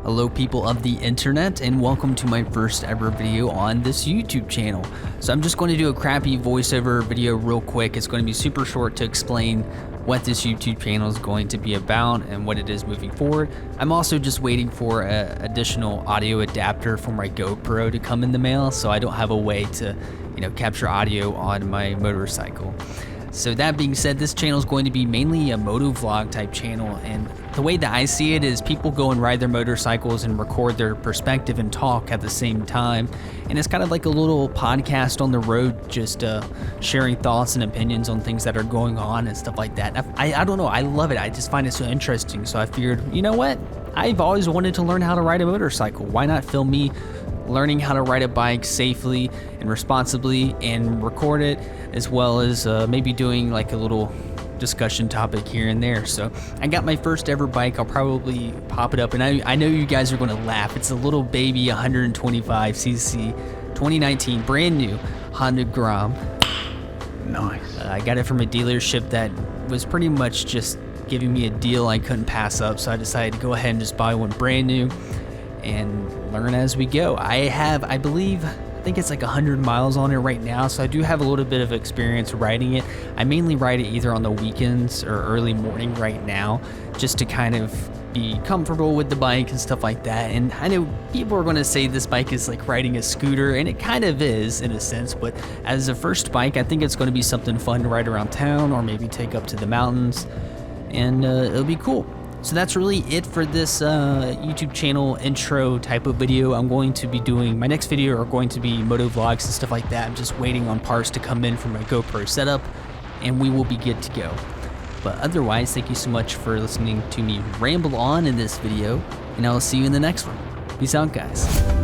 Hello people of the internet, and welcome to my first ever video on this YouTube channel. So I'm just going to do a crappy voiceover video real quick. It's going to be super short to explain what this YouTube channel is going to be about and what it is moving forward. I'm also just waiting for an additional audio adapter for my GoPro to come in the mail, so I don't have a way to, capture audio on my motorcycle. So that being said, this channel is going to be mainly a moto vlog type channel, and the way that I see it is people go and ride their motorcycles and record their perspective and talk at the same time, and it's kind of like a little podcast on the road, just sharing thoughts and opinions on things that are going on and stuff like that. I don't know, I love it. I just find it so interesting, so I figured, you know what, I've always wanted to learn how to ride a motorcycle. Why not film me learning how to ride a bike safely and responsibly and record it, as well as maybe doing like a little discussion topic here and there. So I got my first ever bike. I'll probably pop it up, and I know you guys are going to laugh. It's a little baby 125cc 2019 brand new Honda Grom. Nice. I got it from a dealership that was pretty much just giving me a deal I couldn't pass up, so I decided to go ahead and just buy one brand new and learn as we go. I think it's like 100 miles on it right now, so I do have a little bit of experience riding it. I mainly ride it either on the weekends or early morning right now, just to kind of be comfortable with the bike and stuff like that. And I know people are going to say this bike is like riding a scooter, and it kind of is in a sense, but as a first bike, I think it's going to be something fun to ride around town or maybe take up to the mountains, and it'll be cool. So that's really it for this YouTube channel intro type of video. I'm going to be doing, my next video are going to be moto vlogs and stuff like that. I'm just waiting on parts to come in for my GoPro setup, and we will be good to go. But otherwise, thank you so much for listening to me ramble on in this video, and I'll see you in the next one. Peace out, guys.